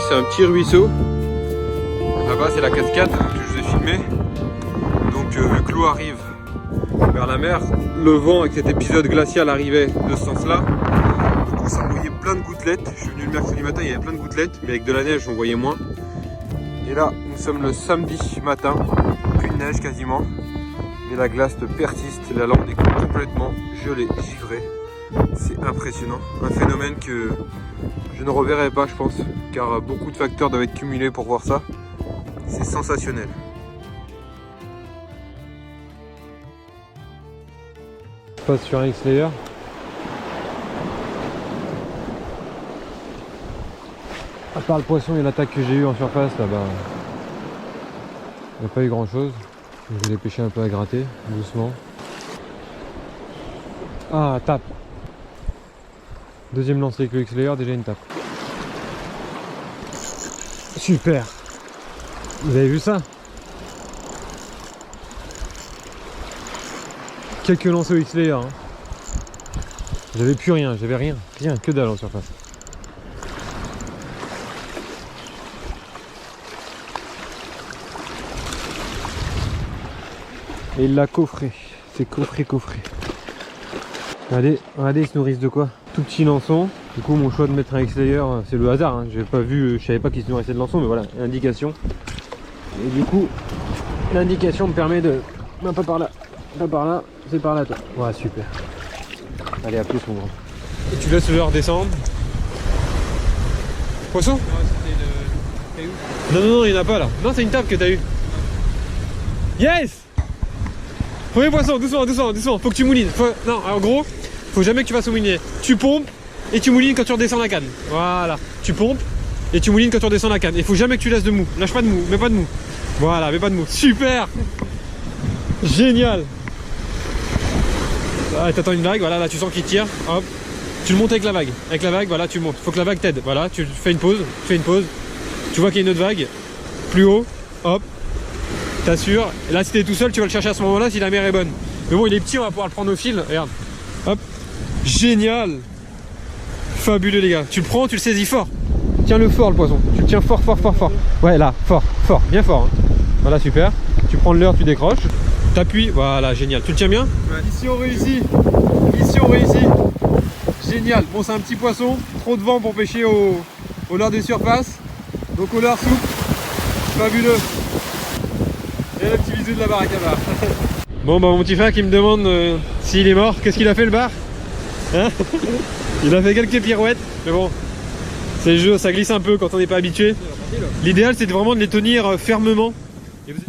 C'est un petit ruisseau. Là-bas c'est la cascade que je vous ai filmé. Donc vu que l'eau arrive vers la mer, le vent avec cet épisode glacial arrivait de ce sens-là. Donc on s'envoyait plein de gouttelettes. Je suis venu le mercredi matin, il y avait plein de gouttelettes, mais avec de la neige on voyait moins. Et là nous sommes le samedi matin, plus de neige quasiment. Mais la glace persiste, la lande est complètement gelée, givrée. C'est impressionnant, un phénomène que je ne reverrai pas je pense, car beaucoup de facteurs doivent être cumulés pour voir ça. C'est sensationnel. Je passe sur un X-Layer. À part le poisson et l'attaque que j'ai eu en surface là-bas, il n'y a pas eu grand chose. Je vais les pêcher un peu à gratter, doucement. Ah, tape. Deuxième lancé avec le X-Layer, déjà une tape. Super. Vous avez vu ça? Quelques lancers au X-Layer. Hein. J'avais plus rien, j'avais rien. Rien, que dalle en surface. Et il l'a coffré. C'est coffré. Regardez, ils se nourrissent de quoi? Tout petit lançon. Du coup mon choix de mettre un X-Layer, c'est le hasard, hein. J'ai pas vu, je savais pas qu'ils se nourrissaient de lançon, mais voilà, indication. Et du coup, l'indication me permet de... Un peu par là, c'est par là toi. Ouais, super. Allez, à plus mon grand. Et tu laisses leur descendre. Poisson? Non, il n'y en a pas là. Non, c'est une table que t'as eu. Yes! Premier poisson, doucement. Faut que tu moulines. Non, en gros, faut jamais que tu fasses au moulinier. Tu pompes et tu moulines quand tu redescends la canne. Voilà. Tu pompes et tu moulines quand tu redescends la canne. Il faut jamais que tu laisses de mou. Lâche pas de mou, mets pas de mou. Voilà, mets pas de mou. Super! Génial! Ah, t'attends une vague, voilà, là tu sens qu'il tire. Hop. Tu le montes avec la vague. Avec la vague, voilà, tu montes. Faut que la vague t'aide. Voilà, tu fais une pause. Tu vois qu'il y a une autre vague. Plus haut. Hop. T'assures. Et là, si t'es tout seul, tu vas le chercher à ce moment-là si la mer est bonne. Mais bon, il est petit, on va pouvoir le prendre au fil. Regarde. Hop. Génial. Fabuleux, les gars. Tu le prends, tu le saisis fort. Tiens-le fort, le poisson. Tu le tiens fort, fort, fort, fort. Ouais, là, fort, fort, bien fort. Hein. Voilà, super. Tu prends le leurre, tu décroches. T'appuies. Voilà, génial. Tu le tiens bien? Ouais. Mission réussie. Mission réussie. Génial. Bon, c'est un petit poisson. Trop de vent pour pêcher au leurre de surface. Donc au leurre souple. Fabuleux. Et le petit bisou de la baraque à bar. Bon, bah, mon petit frère qui me demande s'il est mort. Qu'est-ce qu'il a fait, le bar? Hein? Il a fait quelques pirouettes. Mais bon, c'est le jeu, ça glisse un peu quand on n'est pas habitué. L'idéal, c'est vraiment de les tenir fermement. Et vous...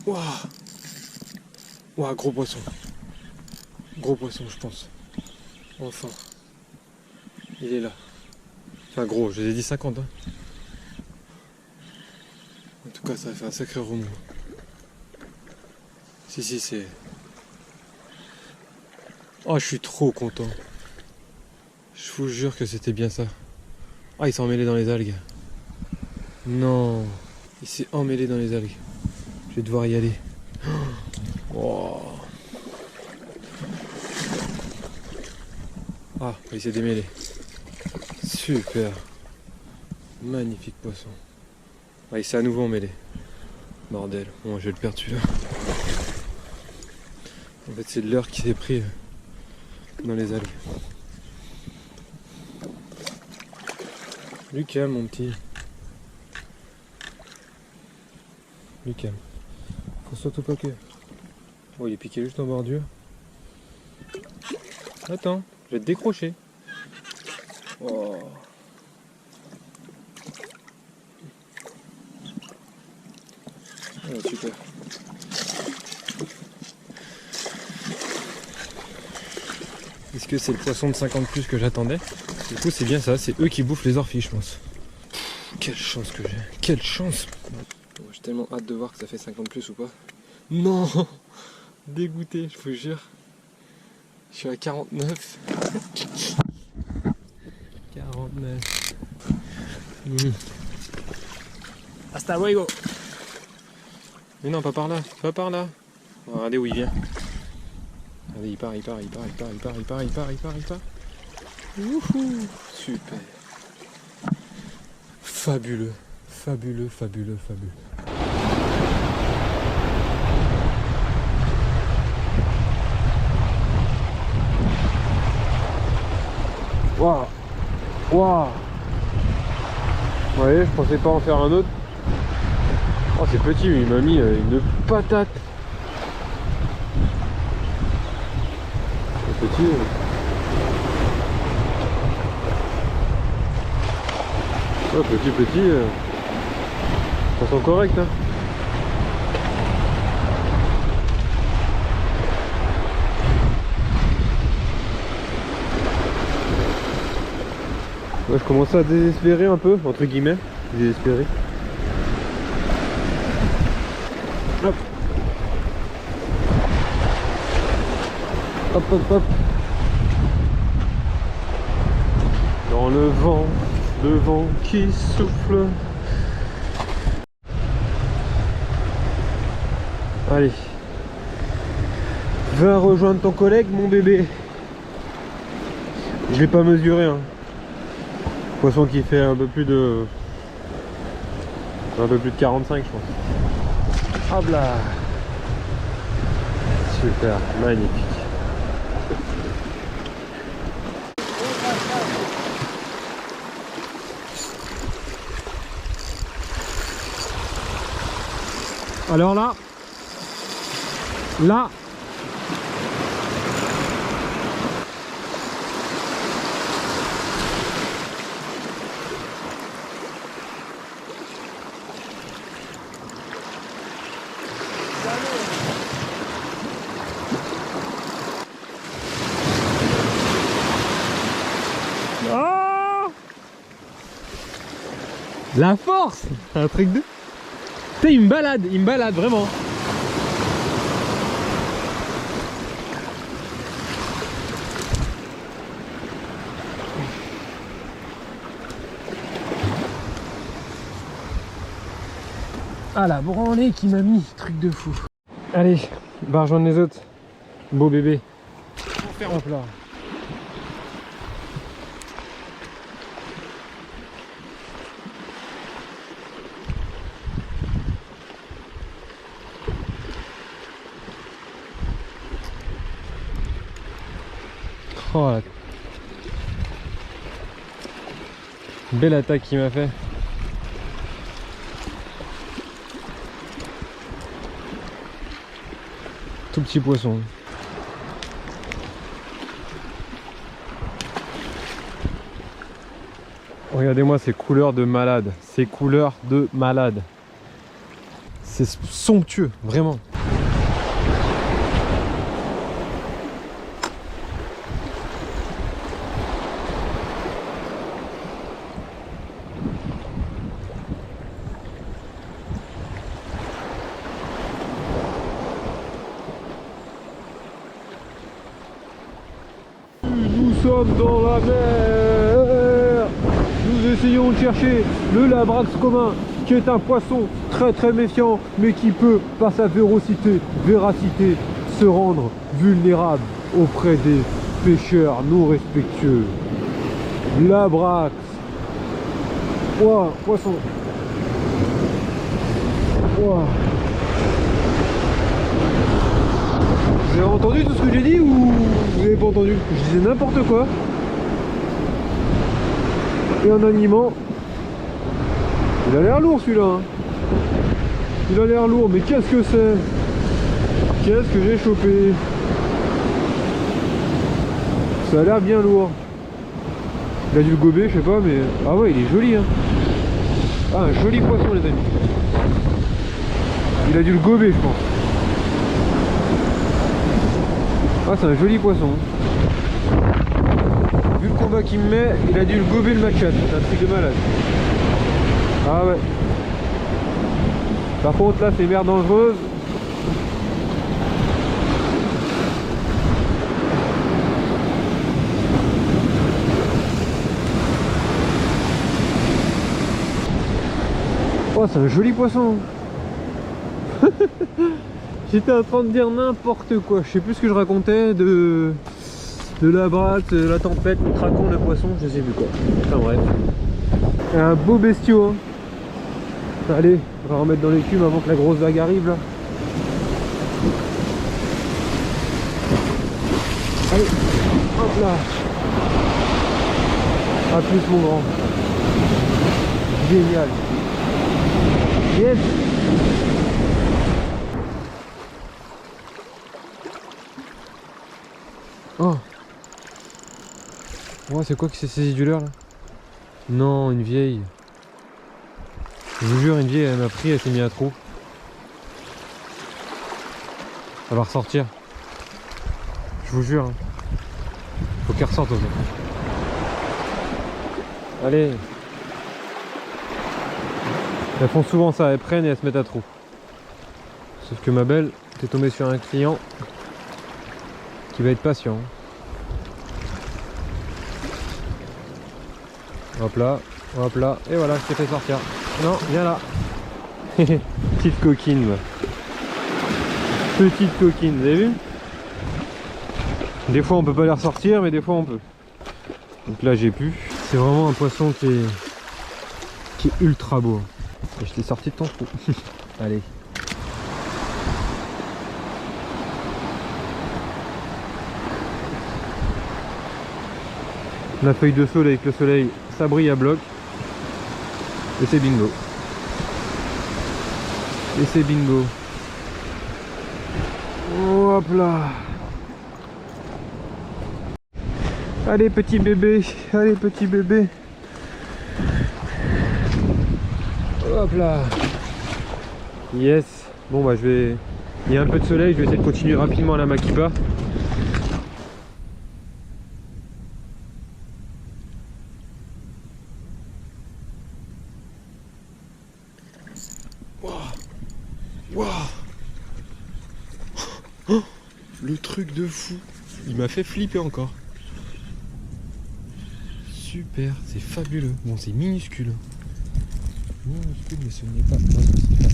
Waouh! Waouh, gros poisson. Gros poisson, je pense. Enfin. Il est là. Enfin, gros, je les ai dit 50. Hein. En tout cas, ça a fait un sacré remous. Si, c'est... Oh, je suis trop content. Je vous jure que c'était bien ça. Ah, il s'est emmêlé dans les algues. Non. Il s'est emmêlé dans les algues. Je vais devoir y aller. Oh. Ah, il s'est démêlé. Super. Magnifique poisson. Ah, il s'est à nouveau emmêlé. Bordel. Bon, je vais le perdre celui-là. En fait, c'est l'heure qui s'est pris dans les algues. Lucas, mon petit. Lucas. Faut surtout pas que... Oh, il est piqué juste en bordure. Attends, je vais te décrocher. Oh. Oh, super. Est-ce que c'est le poisson de 50 plus que j'attendais? Du coup, c'est bien ça, c'est eux qui bouffent les orphies, je pense. Quelle chance que j'ai, quelle chance! J'ai tellement hâte de voir que ça fait 50 plus ou pas. Non! Dégoûté, je vous jure. Je suis à 49. 49. Hasta luego! Mais non, pas par là, pas par là. Oh, regardez où il vient. Regardez, il part. Wouhou! Super. Fabuleux. Waouh! Waouh! Vous voyez, je pensais pas en faire un autre. Oh, c'est petit, il m'a mis une patate. C'est petit. Oh, petit. Ça sent correct, hein. Ouais, je commence à désespérer un peu, entre guillemets. Désespérer. Hop. Hop. Dans le vent qui souffle. Allez. Va rejoindre ton collègue, mon bébé. Je l'ai pas mesuré, hein. Poisson qui fait un peu plus de 45, je pense. Hop là. Super, magnifique. Alors là, la force, un truc de... Tu sais, il me balade vraiment. Ah la branlée qui m'a mis, truc de fou. Allez, va rejoindre les autres. Beau bébé. Hop là. Oh la... Belle attaque qu'il m'a fait. Tout petit poisson. Regardez-moi ces couleurs de malade. Ces couleurs de malade. C'est somptueux, vraiment. Nous sommes dans la mer. Nous essayons de chercher le labrax commun, qui est un poisson très très méfiant, mais qui peut, par sa véracité, se rendre vulnérable auprès des pêcheurs non respectueux. Labrax. Ouah, poisson. Ouah. Vous avez entendu tout ce que j'ai dit ou vous n'avez pas entendu? Je disais n'importe quoi. Et en animant. Il a l'air lourd celui-là. Hein. Il a l'air lourd, mais qu'est-ce que c'est? Qu'est-ce que j'ai chopé? Ça a l'air bien lourd. Il a dû le gober, je sais pas, mais... Ah ouais, il est joli. Hein. Ah, un joli poisson les amis. Il a dû le gober, je pense. Ah, c'est un joli poisson. Vu le combat qu'il me met, il a dû le gober le match-up. C'est un truc de malade. Ah ouais. Par contre, là, c'est mer dangereuse. Oh, c'est un joli poisson. J'étais en train de dire n'importe quoi. Je sais plus ce que je racontais de labrax, la tempête, le craquant, le poisson, je sais plus quoi. Enfin bref. Un beau bestiau. Hein. Allez, on va remettre dans l'écume avant que la grosse vague arrive là. Allez, hop là. A plus mon grand. Génial. Yes. Oh. Oh, c'est quoi qui s'est saisi du leurre là? Non, une vieille. Je vous jure, une vieille, elle m'a pris, elle s'est mis à trou. Elle va ressortir. Je vous jure. Hein. Faut qu'elle ressorte aussi. Allez. Elles font souvent ça, elles prennent et elles se mettent à trou. Sauf que ma belle, t'es tombée sur un client qui va être patient. Hop là, et voilà, je t'ai fait sortir. Non, viens là. Petite coquine. Petite coquine, vous avez vu? Des fois on peut pas les ressortir, mais des fois on peut. Donc là j'ai pu. C'est vraiment un poisson qui est ultra beau. Et je t'ai sorti de ton trou. Allez. La feuille de saule avec le soleil, ça brille à bloc. Et c'est bingo. Et c'est bingo. Hop là. Allez petit bébé. Allez petit bébé. Hop là. Yes. Bon bah je vais... Il y a un peu de soleil, je vais essayer de continuer rapidement à la Makiba. Wow. Oh, le truc de fou. Il m'a fait flipper encore. Super, c'est fabuleux. Bon, c'est minuscule. minuscule, mais ce n'est pas facile.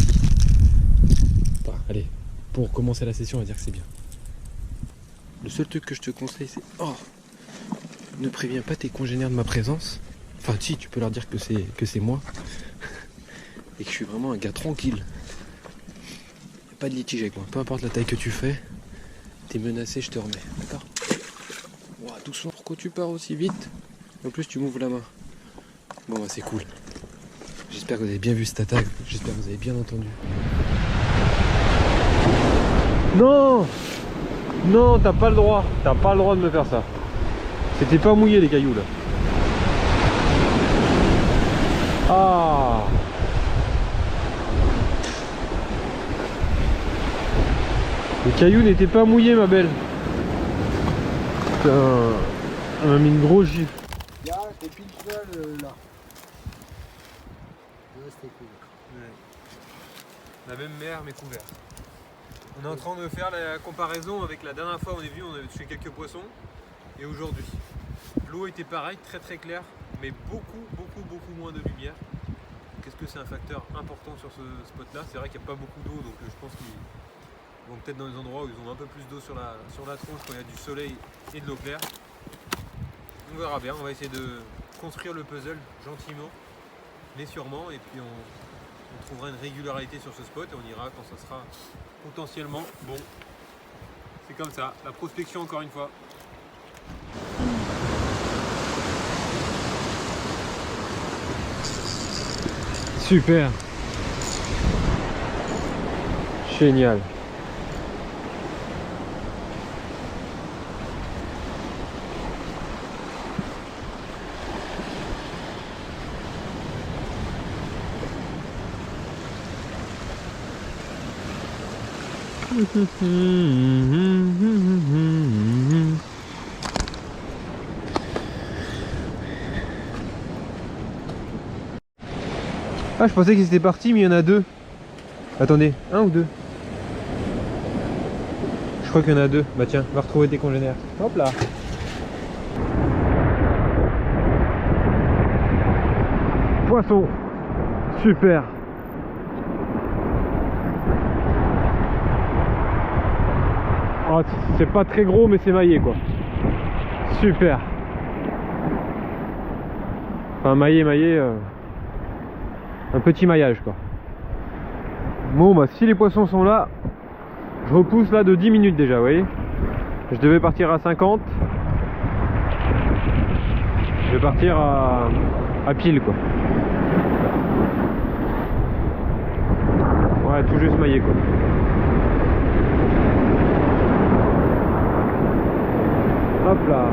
Enfin, allez, pour commencer la session, on va dire que c'est bien. Le seul truc que je te conseille, c'est... Oh, ne préviens pas tes congénères de ma présence. Enfin, si, tu peux leur dire que c'est moi. Et que je suis vraiment un gars tranquille. Pas de litige avec moi. Peu importe la taille que tu fais, t'es menacé, je te remets. D'accord? Ouah, doucement, pourquoi tu pars aussi vite? En plus, tu m'ouvres la main. Bon, bah, c'est cool. J'espère que vous avez bien vu cette attaque. J'espère que vous avez bien entendu. Non! Non, t'as pas le droit. T'as pas le droit de me faire ça. C'était pas mouillé les cailloux là. Ah! Les cailloux n'étaient pas mouillés, ma belle. Putain, elle m'a mis une grosse gifle. Là, t'es pile poil là. Là, c'était cool. Ouais. La même mer, mais couvert. On est en train de faire la comparaison avec la dernière fois on est venu, on avait tué quelques poissons. Et aujourd'hui, l'eau était pareille, très très claire, mais beaucoup moins de lumière. Qu'est-ce que c'est un facteur important sur ce spot là? C'est vrai qu'il n'y a pas beaucoup d'eau, donc je pense qu'ils vont peut-être dans des endroits où ils ont un peu plus d'eau sur la tronche quand il y a du soleil et de l'eau claire. On verra bien, on va essayer de construire le puzzle gentiment, mais sûrement, et puis on trouvera une régularité sur ce spot et on ira quand ça sera potentiellement bon. C'est comme ça, la prospection encore une fois. Super. Génial. Ah, je pensais qu'ils étaient partis, mais il y en a deux. Attendez, un ou deux? Je crois qu'il y en a deux. Bah tiens, va retrouver tes congénères. Hop là. Poisson. Super. Oh, c'est pas très gros, mais c'est maillé quoi. Super. Enfin, maillé. Un petit maillage quoi. Bon bah si les poissons sont là, je repousse là de 10 minutes déjà, vous voyez. Je devais partir à 50. Je vais partir à pile quoi. Ouais, tout juste maillé quoi. Hop là.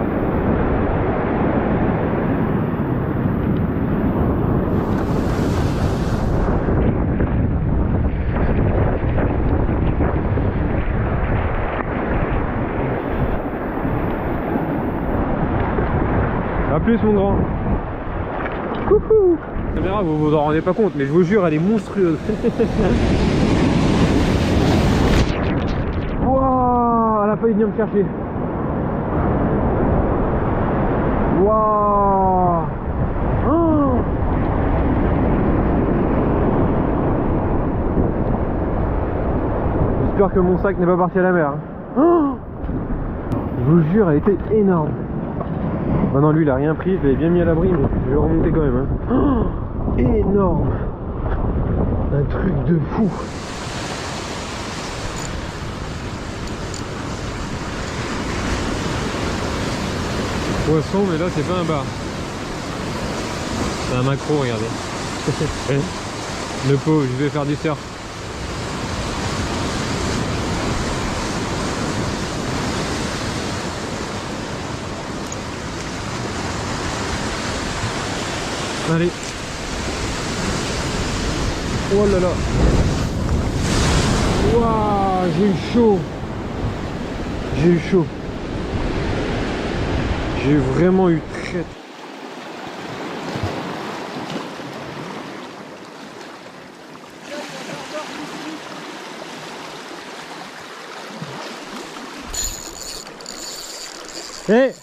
A plus mon grand. Coucou. La caméra, vous vous en rendez pas compte, mais je vous jure, elle est monstrueuse. Wouah, elle a failli venir me chercher. Wouah. Oh. J'espère que mon sac n'est pas parti à la mer. Oh. Je vous jure, elle était énorme. Maintenant lui il a rien pris, je l'avais bien mis à l'abri, mais je vais remonter quand même. Hein. Oh, énorme. Un truc de fou. Poisson, mais là c'est pas un bar. C'est un macro, regardez. Le pauvre, je vais faire du surf. Allez. Oh là là. Waouh, j'ai eu chaud. J'ai eu chaud. J'ai vraiment eu très... Hey.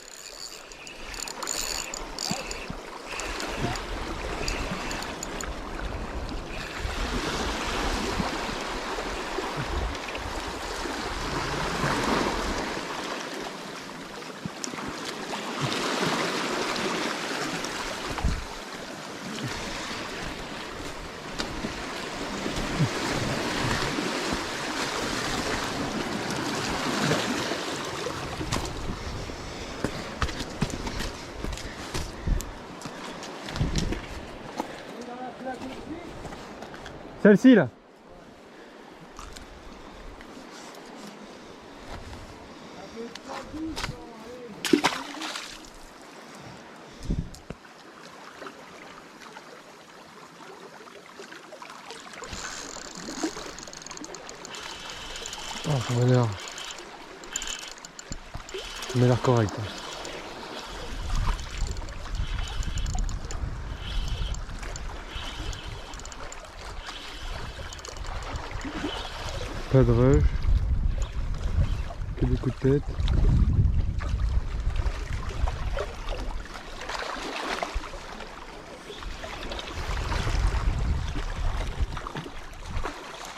Celle-ci là. Oh, ça m'a l'air correct. Pas de rush, que des coups de tête.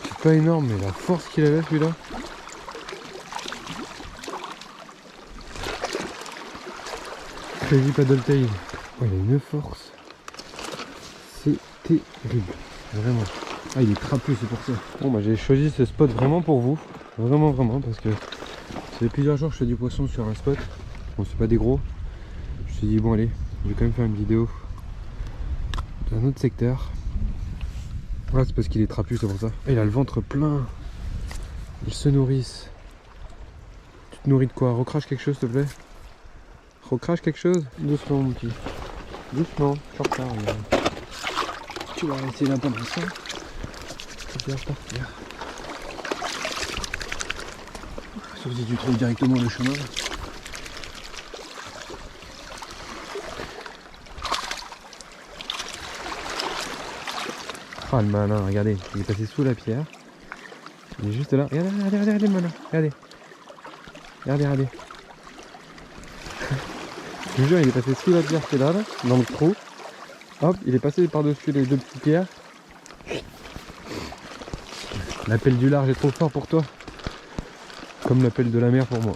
C'est pas énorme, mais la force qu'il avait celui-là. Crazy Paddletail. Oh, il a une force. C'est terrible. Vraiment. Ah, il est trapu, c'est pour ça. Bon, bah j'ai choisi ce spot vraiment pour vous. Vraiment, parce que ça fait plusieurs jours que je fais du poisson sur un spot. Bon, c'est pas des gros. Je me suis dit, bon, allez, je vais quand même faire une vidéo d'un autre secteur. Voilà, c'est parce qu'il est trapu, c'est pour ça. Ah, il a le ventre plein. Ils se nourrissent. Tu te nourris de quoi? Recrache quelque chose, s'il te plaît. Recrache quelque chose. Doucement, mon petit. Doucement, je suis en retard. Tu vas essayer d'un peu de ça. Je vais repartir. Sauf si tu trouves directement le chemin. Ah, le malin, regardez, il est passé sous la pierre. Il est juste là. Regardez le malin. Regardez. Je vous jure, il est passé sous la pierre qui est là, dans le trou. Hop, il est passé par-dessus les deux petites pierres. L'appel du large est trop fort pour toi, comme l'appel de la mer pour moi.